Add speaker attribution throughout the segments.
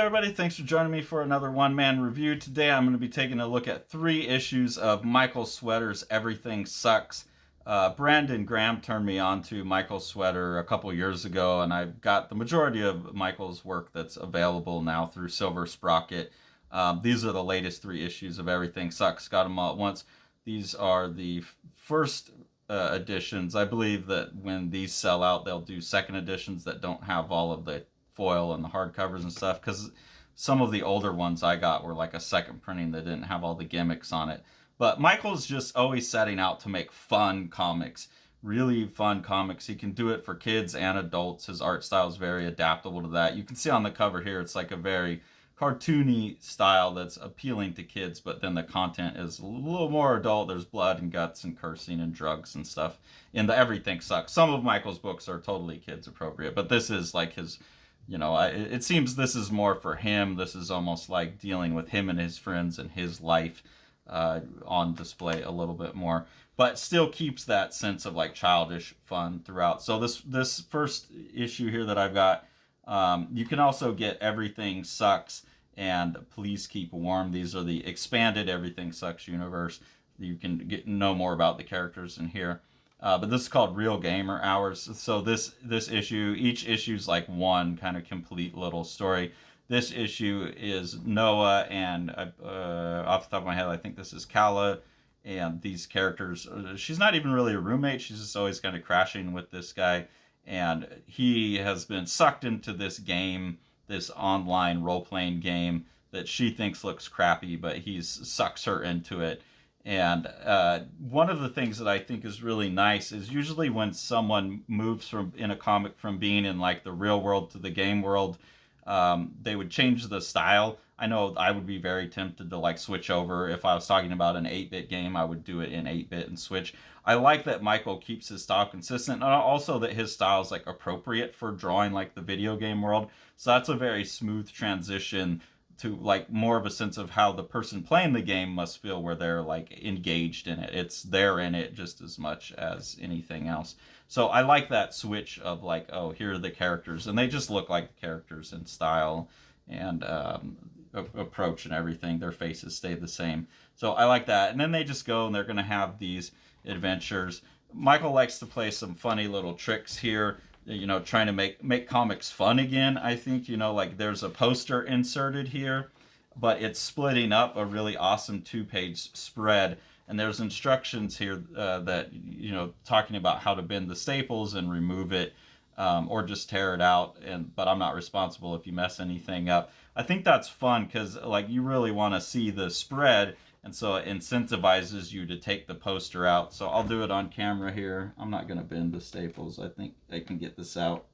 Speaker 1: everybody, thanks for joining me for another one-man review. Today I'm going to be taking a look at 3 issues of Michael Sweater's Everything Sucks. Brandon Graham turned me on to Michael Sweater a couple years ago, and I've got the majority of Michael's work that's available now through Silver Sprocket. These are the latest 3 issues of Everything Sucks. Got them all at once. These are the first editions. I believe that when these sell out, they'll do second editions that don't have all of the foil and the hardcovers and stuff, because some of the older ones I got were like a second printing that didn't have all the gimmicks on it. But Michael's just always setting out to make fun comics, really fun comics. He can do it for kids and adults. His art style is very adaptable to that. You can see on the cover here, it's like a very cartoony style that's appealing to kids, but then the content is a little more adult. There's blood and guts and cursing and drugs and stuff in the Everything Sucks. Some of Michael's books are totally kids appropriate, but this is like his, it seems this is more for him. This is almost like dealing with him and his friends and his life on display a little bit more, but still keeps that sense of like childish fun throughout. So this first issue here that I've got, you can also get Everything Sucks and Please Keep Warm. These are the expanded Everything Sucks universe. You can know more about the characters in here. But this is called Real Gamer Hours. So this issue, each issue is like one kind of complete little story. This issue is Noah and off the top of my head, I think this is Kala. And these characters, she's not even really a roommate. She's just always kind of crashing with this guy. And he has been sucked into this game, this online role-playing game that she thinks looks crappy, but he sucks her into it. And one of the things that I think is really nice is usually when someone moves from in a comic from being in like the real world to the game world, they would change the style. I know I would be very tempted to like switch over. If I was talking about an 8-bit game, I would do it in 8-bit and switch. I like that Michael keeps his style consistent, and also that his style is like appropriate for drawing like the video game world. So that's a very smooth transition to like more of a sense of how the person playing the game must feel, where they're like engaged in it. It's they're in it just as much as anything else. So I like that switch of like, oh, here are the characters, and they just look like the characters in style and approach and everything. Their faces stay the same. So I like that. And then they just go and they're going to have these adventures. Michael likes to play some funny little tricks here, trying to make comics fun again. I think, like there's a poster inserted here, but it's splitting up a really awesome 2-page spread. And there's instructions here that, talking about how to bend the staples and remove it, or just tear it out. But I'm not responsible if you mess anything up. I think that's fun because like you really want to see the spread, and so it incentivizes you to take the poster out. So I'll do it on camera here. I'm not going to bend the staples. I think I can get this out.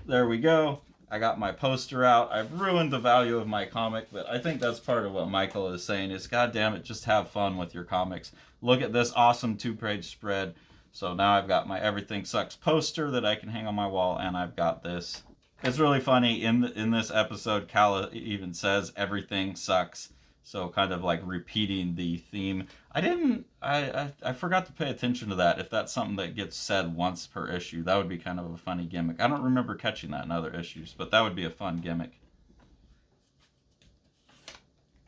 Speaker 1: There we go. I got my poster out. I've ruined the value of my comic, but I think that's part of what Michael is saying is, God damn it, just have fun with your comics. Look at this awesome 2-page spread. So now I've got my Everything Sucks poster that I can hang on my wall, and I've got this. It's really funny. In this episode, Kala even says everything sucks. So kind of like repeating the theme. I forgot to pay attention to that. If that's something that gets said once per issue, that would be kind of a funny gimmick. I don't remember catching that in other issues, but that would be a fun gimmick.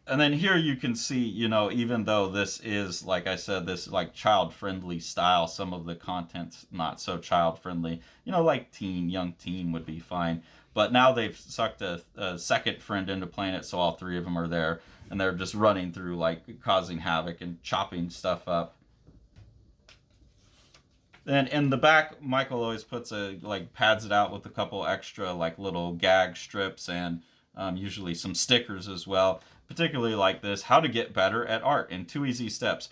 Speaker 1: And then here you can see, even though this is, like I said, this like child-friendly style, some of the content's not so child-friendly. Like young teen would be fine. But now they've sucked a second friend into playing it, so all 3 of them are there. And they're just running through, like, causing havoc and chopping stuff up. Then in the back, Michael always puts pads it out with a couple extra, like, little gag strips and usually some stickers as well. Particularly like this, how to get better at art in 2 easy steps.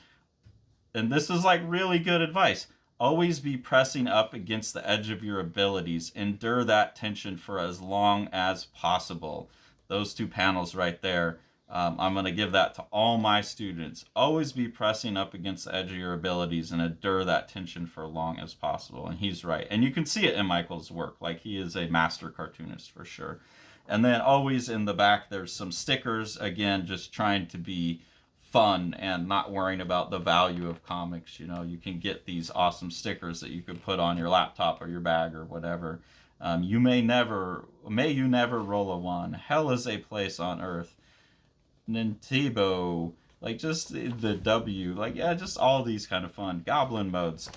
Speaker 1: And this is like really good advice. Always be pressing up against the edge of your abilities. Endure that tension for as long as possible. Those 2 panels right there. I'm going to give that to all my students. Always be pressing up against the edge of your abilities and endure that tension for as long as possible. And he's right. And you can see it in Michael's work. Like, he is a master cartoonist for sure. And then always in the back, there's some stickers. Again, just trying to be fun and not worrying about the value of comics. You know, you can get these awesome stickers that you could put on your laptop or your bag or whatever. May you never roll a one. Hell is a place on earth. Nintendo, like just the W, like yeah, just all these kind of fun goblin modes.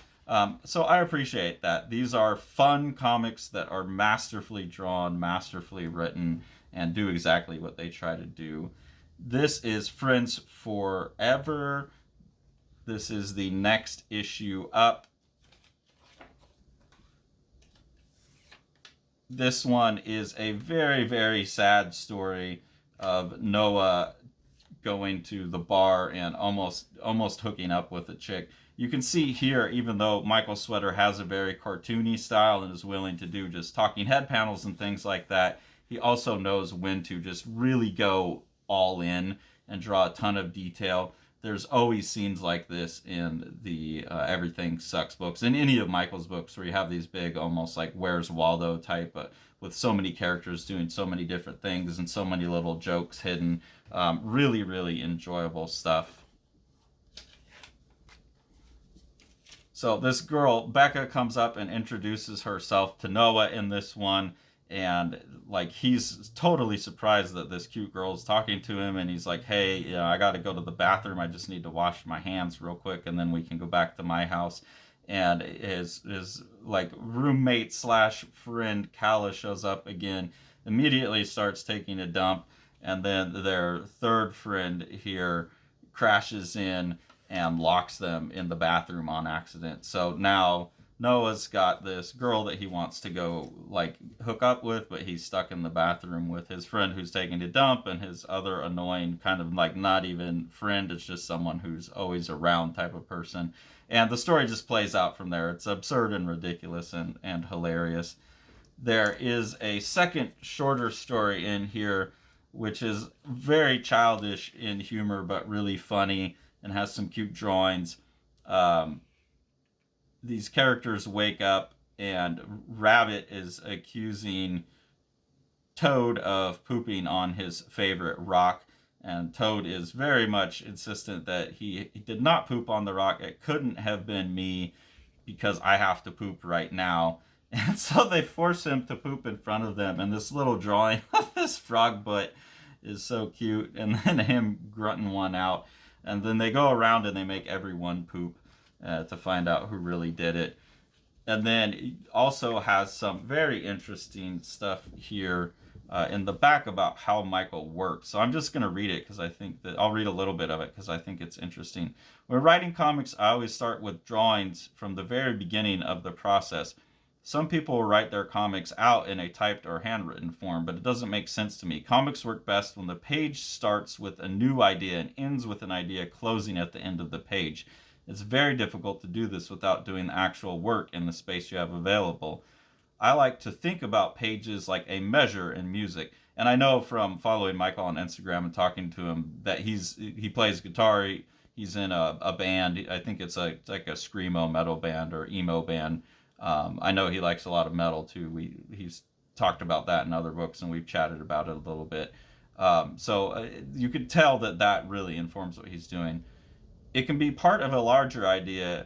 Speaker 1: So I appreciate that. These are fun comics that are masterfully drawn, masterfully written, and do exactly what they try to do. This is Friends Forever. This is the next issue up. This one is a very, very sad story of Noah going to the bar and almost hooking up with a chick. You can see here, even though Michael Sweater has a very cartoony style and is willing to do just talking head panels and things like that, he also knows when to just really go all in and draw a ton of detail. There's always scenes like this in the Everything Sucks books, in any of Michael's books, where you have these big, almost like Where's Waldo type, with so many characters doing so many different things and so many little jokes hidden. Really, really enjoyable stuff. So this girl, Becca, comes up and introduces herself to Noah in this one. And like he's totally surprised that this cute girl is talking to him, and he's like, hey, you know, I got to go to the bathroom, I just need to wash my hands real quick and then we can go back to my house. And his like roommate slash friend Kala shows up again, immediately starts taking a dump, and then their third friend here crashes in and locks them in the bathroom on accident. So now Noah's got this girl that he wants to go like hook up with, but he's stuck in the bathroom with his friend who's taking a dump, and his other annoying kind of like not even friend, it's just someone who's always around type of person. And the story just plays out from there. It's absurd and ridiculous and hilarious. There is a second shorter story in here, which is very childish in humor, but really funny and has some cute drawings. These characters wake up and Rabbit is accusing Toad of pooping on his favorite rock. And Toad is very much insistent that he did not poop on the rock. It couldn't have been me because I have to poop right now. And so they force him to poop in front of them. And this little drawing of this frog butt is so cute. And then him grunting one out. And then they go around and they make everyone poop to find out who really did it. And then it also has some very interesting stuff here in the back about how Michael works. So I'm just going to read it because I think that I'll read a little bit of it because I think it's interesting. When writing comics, I always start with drawings from the very beginning of the process. Some people write their comics out in a typed or handwritten form, but it doesn't make sense to me. Comics work best when the page starts with a new idea and ends with an idea closing at the end of the page. It's very difficult to do this without doing the actual work in the space you have available. I like to think about pages like a measure in music. And I know from following Michael on Instagram and talking to him that he plays guitar. He's in a band. I think it's like a screamo metal band or emo band. I know he likes a lot of metal too. He's talked about that in other books, and we've chatted about it a little bit. So you could tell that really informs what he's doing. It can be part of a larger idea,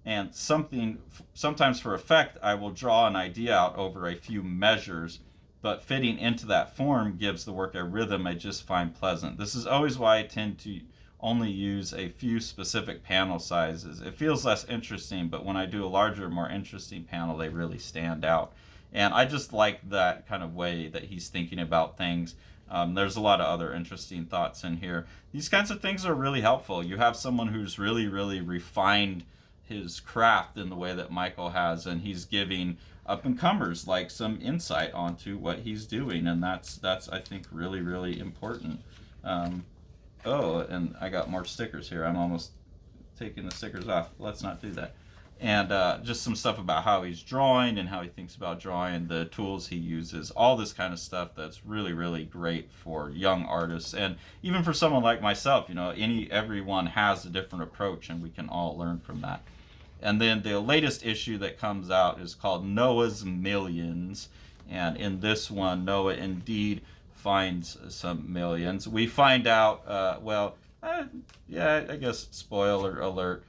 Speaker 1: and sometimes for effect, I will draw an idea out over a few measures, but fitting into that form gives the work a rhythm I just find pleasant. This is always why I tend to only use a few specific panel sizes. It feels less interesting, but when I do a larger, more interesting panel, they really stand out. And I just like that kind of way that he's thinking about things. There's a lot of other interesting thoughts in here. These kinds of things are really helpful. You have someone who's really, really refined his craft in the way that Michael has, and he's giving up-and-comers like some insight onto what he's doing, and that's I think really, really important. Oh, and I got more stickers here. I'm almost taking the stickers off. Let's not do that. And just some stuff about how he's drawing and how he thinks about drawing, the tools he uses, all this kind of stuff that's really, really great for young artists. And even for someone like myself, you know, everyone has a different approach, and we can all learn from that. And then the latest issue that comes out is called Noah's Millions. And in this one, Noah indeed finds some millions. We find out, Uh, yeah, I guess spoiler alert.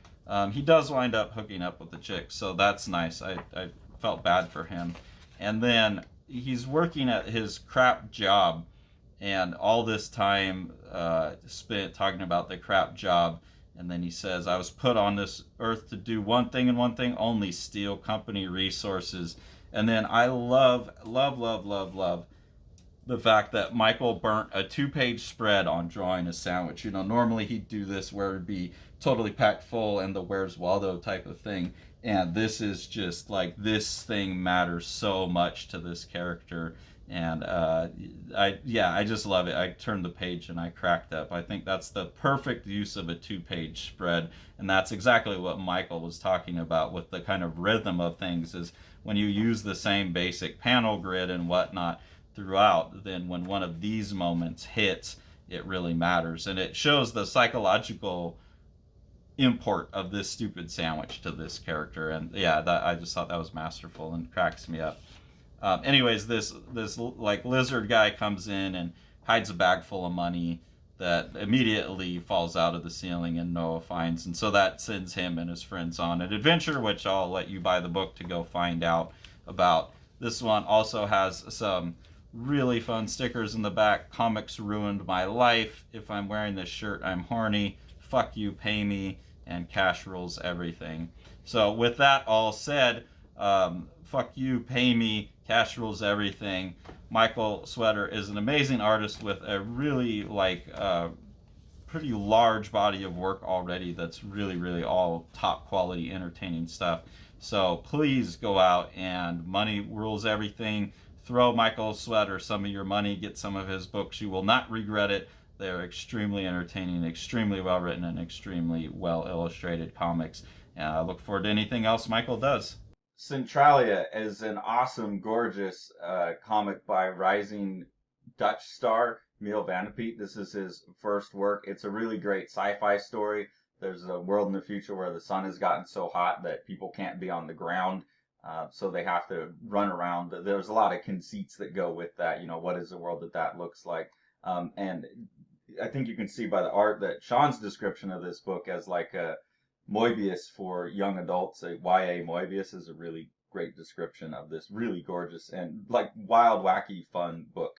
Speaker 1: He does wind up hooking up with the chick, so that's nice. I felt bad for him. And then he's working at his crap job, and all this time spent talking about the crap job. And then he says, I was put on this earth to do one thing and one thing only, steal company resources. And then I love the fact that Michael burnt a 2-page spread on drawing a sandwich. You know, normally he'd do this where it'd be totally packed full and the Where's Waldo type of thing. And this is just like, this thing matters so much to this character. And I just love it. I turned the page and I cracked up. I think that's the perfect use of a 2-page spread. And that's exactly what Michael was talking about with the kind of rhythm of things, is when you use the same basic panel grid and whatnot throughout, then when one of these moments hits, it really matters. And it shows the psychological import of this stupid sandwich to this character. And yeah, I just thought that was masterful and cracks me up. Anyways, this like lizard guy comes in and hides a bag full of money that immediately falls out of the ceiling and Noah finds, and so that sends him and his friends on an adventure, which I'll let you buy the book to go find out about. This one also has some really fun stickers in the back. Comics ruined my life. If I'm wearing this shirt, I'm horny. Fuck you, pay me. And cash rules everything. So with that all said, fuck you, pay me, cash rules everything. Michael Sweater is an amazing artist with a really pretty large body of work already that's really all top quality entertaining stuff. So please go out and money rules everything. Throw Michael Sweater some of your money, get some of his books. You will not regret it. They're extremely entertaining, extremely well written, and extremely well illustrated comics. And I look forward to anything else Michael does. Centralia is an awesome, gorgeous comic by rising Dutch star Neil Vanderpeet. This is his first work. It's a really great sci-fi story. There's a world in the future where the sun has gotten so hot that people can't be on the ground, so they have to run around. There's a lot of conceits that go with that. You know, what is the world that looks like? And I think you can see by the art that Sean's description of this book as like a Moebius for young adults, a YA Moebius, is a really great description of this really gorgeous and like wild, wacky, fun book.